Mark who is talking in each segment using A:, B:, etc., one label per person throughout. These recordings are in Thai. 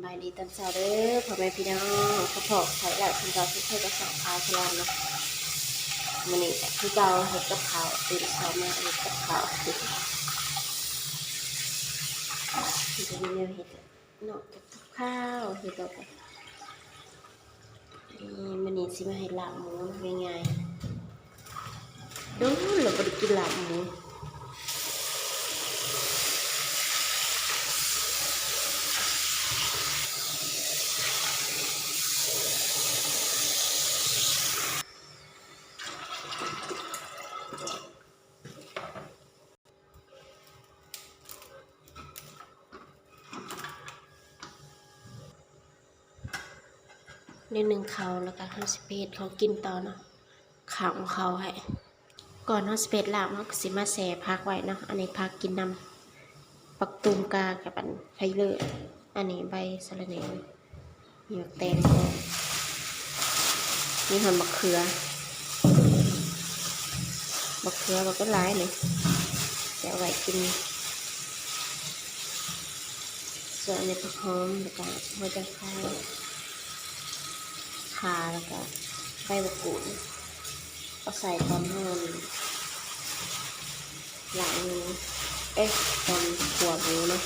A: บายดีตอนเช้าเด้อพ่อแม่พี่น้องกระเพาะไข่แล้วคุณเราทุกคนก็สองข้าวพลานเนาะมันนี่คือเราเห็ดกับข้าวตื่นเช้ามาเห็ดกับข้าวมันจะมีแนวเห็ดเนาะกับข้าวเห็ดแบบมันนี่สิมาให้ลาบหมูง่ายๆดูเราไปกินลาบหมูในหนึ่งเขาแล้วก็50 เพจเขากินต่อเนาะข่าวของเขาให้ก่อน50 เพจลาบเนาะสิมาแส่พักไว้เนาะอันนี้พักกินนำปักตูมกากับอันไทเลอร์อันนี้ใบสะระแหน่มีมะแตงมีหอมมะเขือมันก็ร้ายเลยจะเอาไว้กินส่วนอันนี้ผักหอมแล้วก็หัวใจไข่ข่าแล้วก็ใบมะกรูดก็ใส่ตอนห่อนหลังตอนขัวหมูเนาะ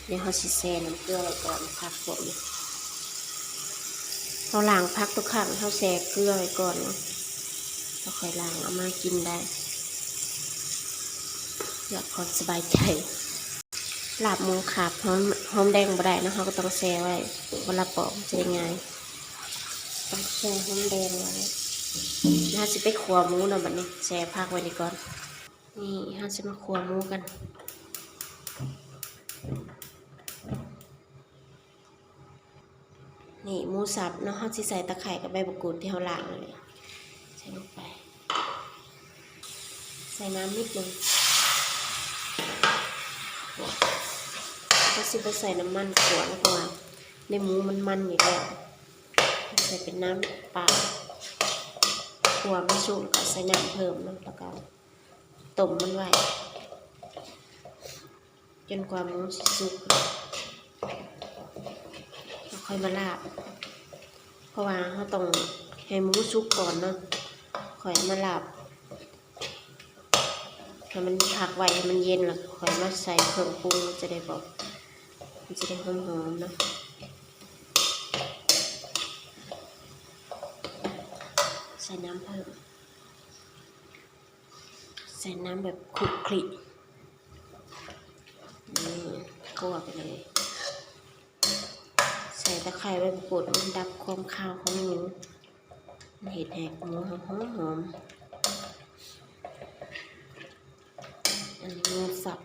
A: เดี๋ยวเขาสิแซ่น้ำเกลือไว้ก่อนพักพวกนี้เราล้างพักทุกครั้งเขาแซ่เกลือไว้ก่อนเนาะเราค่อยล้างเอามากินได้อยากความสบายใจลาบหมูขาบหอมแดงบ่ได้นะเขาก็ต้องแซ่ไว้เวลาปอกจะได้ง่ายต้องแช่หอมแดงไว้น่าจะไปขัวหมูนะบัดนี้แช่พักไว้ดีก่อนนี่น่าจะมาขัวหมูกันนี่หมูสับเนาะเขาจะใส่ตะไคร้กับใบมะกรูดที่เขาล้างเลยใส่ลงไปใส่น้ำนิดนึงก็สิไปใส่น้ำมันขัวแล้วก็ในหมูมันอยู่แล้วใส่เป็นน้ำเปล่าขัวไม่สุกก็ใส่น้ำเพิ่มนะแล้วก็ต้มมันไว้จนกว่าหมูสุกแล้วค่อยมาลาบเพราะว่าเขาต้องให้หมูสุกก่อนเนาะค่อยมาลาบให้มันพักไว้ให้มันเย็นแล้วค่อยมาใส่เครื่องปรุงจะได้บอกมันจะได้หอมๆเนาะใส่น้ำเพิ่มใส่น้ำแบบคลุกคลินี่คั่วไปเลยใส่ตะไคร้ใบมะกรูดมันดับความคาวของหมูเห็ดแหกหมูหอมอันนี้หมูสับ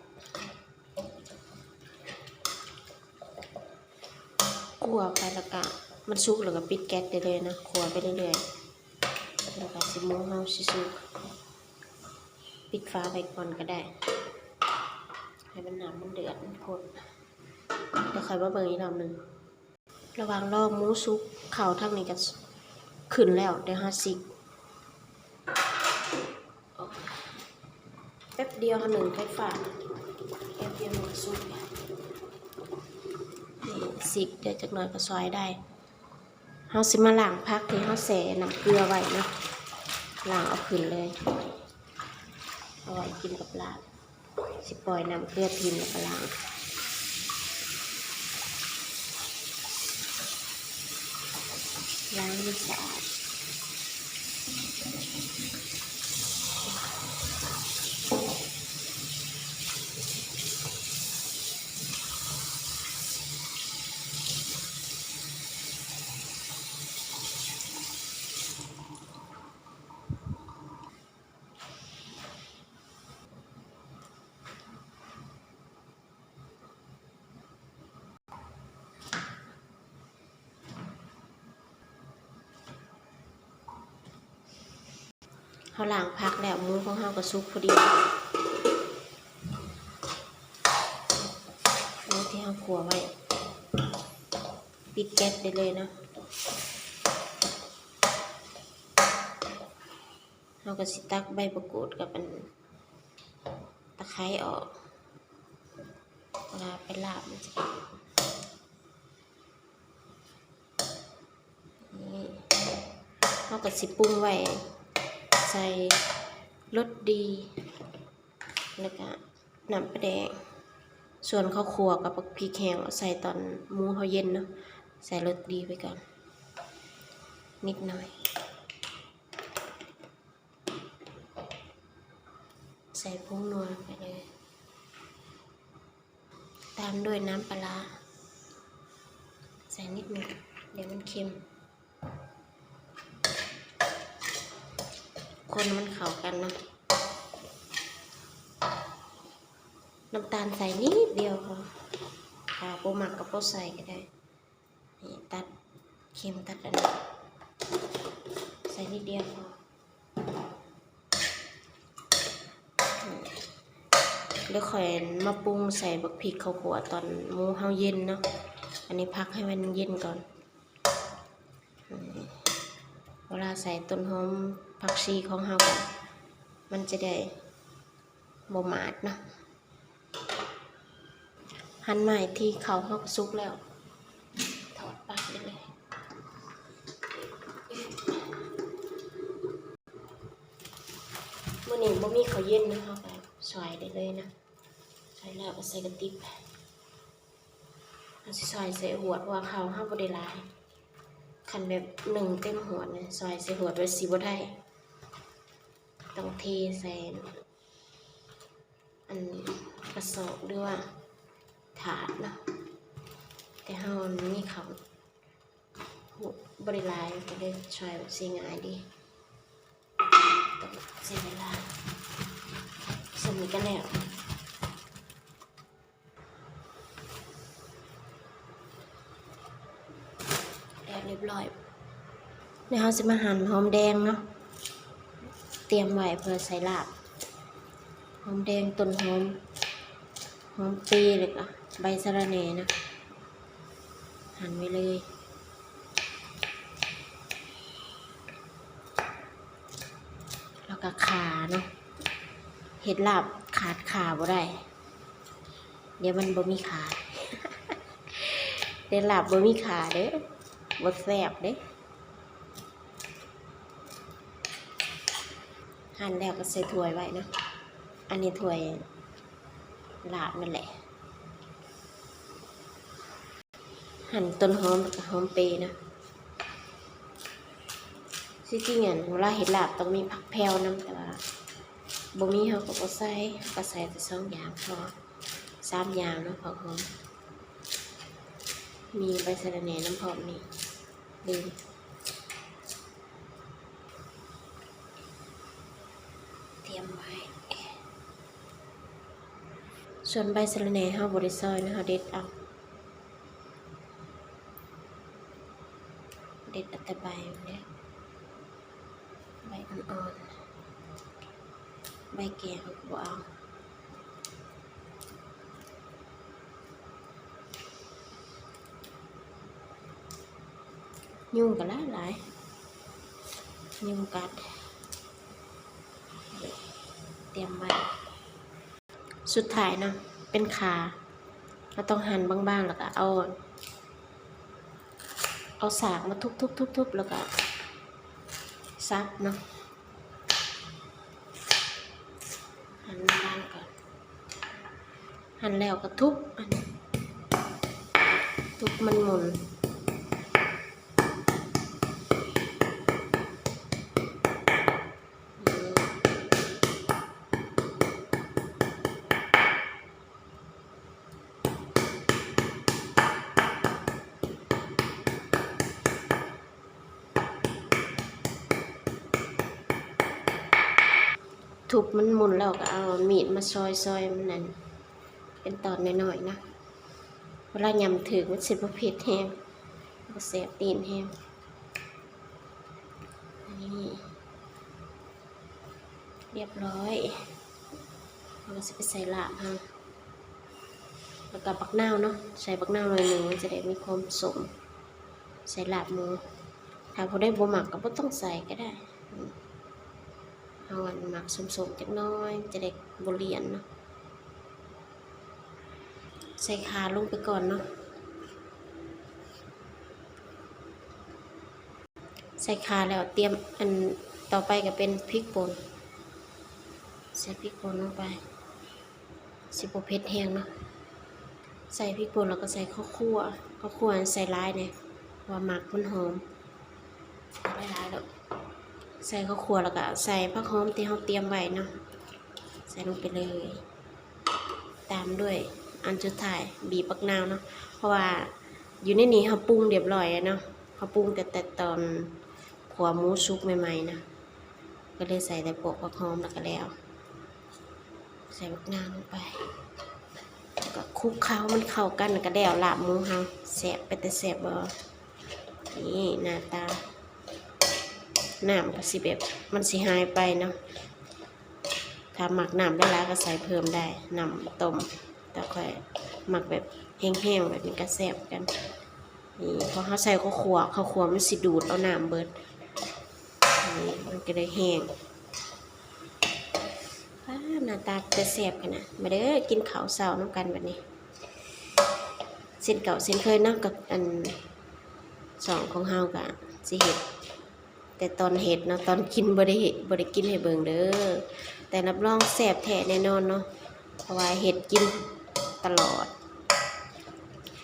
A: คั่วไปแล้วก็มันสุกแล้วก็ปิดแก๊สได้เลยนะคั่วไปเรื่อยๆแล้วก็สิหมูเฮาสิสุกปิดฟ้าไปก่อนก็ได้ให้มันน้ำมันเดือดมันข้นแล้วค่อยมาเบิ่งอีกรอบหนึ่งระหว่างรอหมูสุกข้าวทั้งนี้ก็ขึ้นแล้วเดี๋ยว50แป๊บเดียวหนึ่งไฟฟ้าแป๊บเดียวมันสุกนี่สิเดี๋ยวจักหน่อยก็ซอยได้เฮาสิมาล้างผักที่เฮาแช่น้ำเกลือไว้นะล้างเอาขึ้นเลยเอาไว้กินกับลาบสิปล่อยน้ำเกลือทิ้งแล้วก็ล้างให้สะอาดเขาล้างผักแล้วหมูของเขาก็สุกพอดีหมูที่เขาคั่วไว้ปิดแก๊สได้เลยนะเราก็สิตักใบมะกรูดกับตะไคร้ออกเวลาไปลาบมันจะ ก็สิปรุงไว้ใส่รสดีแล้วก็น้ำปลาแดงส่วนข้าวคั่วกับพริกแห้งใส่ตอนหมูเขาเย็นเนาะใส่รสดีไปก่อนนิดหน่อยใส่ผงนัวไปเลยตามด้วยน้ำปลาใส่นิดหนึ่งเดี๋ยวมันเค็มคนมันเข้ากันนะน้ำตาลใส่นิดเดียวพอโปหมักกับโปใส่ก็ได้นี่ตัดเค็มตัดอันนี้ใส่นิดเดียวพอเดี๋ยวค่อยมาปรุงใส่บักพริกข้าวคั่วตอนหมูเฮาเย็นเนาะอันนี้พักให้มันเย็นก่อนเวลาใส่ต้นหอมผักชีของเฮาก่อนมันจะได้บ่หมาดเนาะหั่นใหม่ที่เขาเฮาก็สุกแล้วถอดปากได้เลยมื้อนี้บ่มีข้าวเย็นนะเฮาก็ซอยได้เลยนะซอยแล้วก็ใส่กระติบเอาสิซอยใส่หวดเพราะว่าข้าวเฮาบ่ได้หลายคันแบบ1เต็มหวดเนี่ยซอยใส่หวดไว้สิบ่ได้ต้องเทใส่อันกระสอบหรือว่าถาดเนาะแต่เฮามีข้าวบ่ได้หลายก็ได้ซอยแบบสิง่ายดีต้องเสียเวลาสมิกันแล้วเรียบร้อยเดี๋ยวเราจะมาหั่นหอมแดงเนาะเตรียมไว้เพื่อใส่ลาบหอมแดงต้นหอมปีเลยก็ใบสะระแหน่นะหั่นไว้เลยแล้วก็ข่าเนาะเห็ดลาบขาดข่าบ่ได้เดี๋ยวมันบ่มีขาเดี๋ยวลาบบ่มีขาเด้อบดแซ่บเด้หั่นแล้วก็ใส่ถ้วยไว้นะอันนี้ถ้วยลาบนั่นแหละหั่นต้นหอมกับหอมเปรย์นะที่จริงอ่ะเวลาเห็ดลาบต้องมีผักแพรวน้ำแต่ว่าบ่มีเขาก็บ่ใส่ก็ใส่แต่2 อย่างพอ3 อย่างเนาะผักหอมมีใบสะระแหน่น้ำหอมนี่ลืมเตรียมไว้ส่วนใบสะระแหน่เฮาบ่ได้ซอยนะเฮาเด็ดเอาแต่ใบเนี่ยใบอ่อนๆใบแก่เฮาก็บ่เอายุงก็หลายยุงกัดเตรียมไว้สุดท้ายนะเป็นขาเราต้องหั่นบางๆแล้วก็เอาสากมาทุบแล้วก็ซับเนาะหั่นบางๆก่อนหั่นแล้วก็ทุบมันหมุนทุบมันหมุนแล้วก็เอามีดมาซอยมันนั่นเป็นตอนน้อยๆนะเวลายำถือมันสิบ่เผ็ดแห้งบ่แสบตีนแห้งนี่เรียบร้อยเราก็จะไปใส่ลาบฮะแล้วก็บักนาวเนาะใส่บักนาวหน่อยหนึ่งมันจะได้มีความสมใส่ลาบหมูถ้าพอได้บ่หมักก็บ่ต้องใส่ก็ได้เอาอันหมักสมๆจักน้อยจะได้บ่เลี่ยนเนาะใส่ขาลงไปก่อนเนาะ ใส่ข่าแล้วเตรียมอันต่อไปก็เป็นพริกป่นใส่พริกป่นลงไปสิบ่เผ็ดแห้งเนาะใส่พริกป่นแล้วก็ใส่ข้าวคั่วใส่หลายเนี่ยว่าหมักมันหอมได้หลายแล้วใส่ข้าวคั่วแล้วก็ใส่ผักหอมที่เราเตรียมไว้เนาะใส่ลงไปเลยตามด้วยอันสุดท้ายบีบมะนาวเนาะเพราะว่าอยู่ในนี้เราปรุงเรียบร้อยแล้วเนาะเขาปรุงแต่ตอนขัวหมูสุกใหม่ๆนะก็เลยใส่แต่พวกผักหอมแล้วก็แล้วใส่มะนาวลงไปก็คลุกเคล้ามันเข้ากันแล้วก็แล้วลาบหมูเฮาแซ่บไปแต่แซ่บบ่นี่หน้าตาน้ำก็สิแบบมันสิหายไปเนาะถ้าหมักน้ำได้แล้วก็ใส่เพิ่มได้น้ำต้มแต่ค่อยหมักแบบแห้งๆแบบนี้ก็แซ่บกันนี่พอเขาใส่ข้าวคั่วมันสิดูดเอาน้ำเบิดนี่มันก็ได้แห้งหน้าตาจะแซ่บกันนะมาเด้อกินข้าวเช้าน้ำกันแบบนี้เส้นเก่าเส้นเคยเนาะกับอันสองของเฮากะสิเห็ดแต่ตอนเห็ดเนาะตอนกินบ่ได้กินให้เบิ่งเด้อแต่รับรองแซ่บแท้แน่นอนเนาะเพราะว่าเห็ดกินตลอด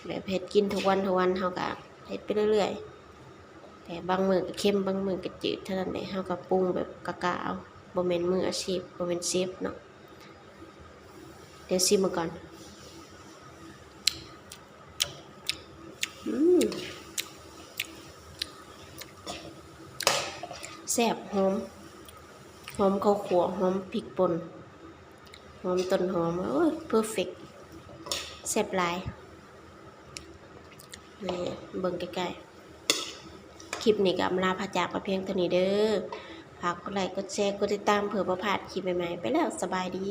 A: แบบเห็ดกินทุกวันเฮากะเห็ดไปเรื่อยๆแต่บางมื้อก็เค็มบางมื้อก็จืดเท่านั้นแหละเฮาก็ปรุงแบบกะเอาบ่แม่นมืออาชีพบ่แม่นเชฟเนาะเดี๋ยวชิมมาก่อนแซ่บหอมข้าวคั่วหอมพริกป่นหอมต้นหอมโอ้ยเพอร์เฟกต์แซ่บหลายนี่เบิ่งใกล้ๆคลิปนี้ก็อำลาพาจากมาเพียงเท่านี้เด้อฝากกดไลค์กดแชร์กดติดตามเผื่อบ่พลาดคลิปใหม่ๆไปแล้วสบายดี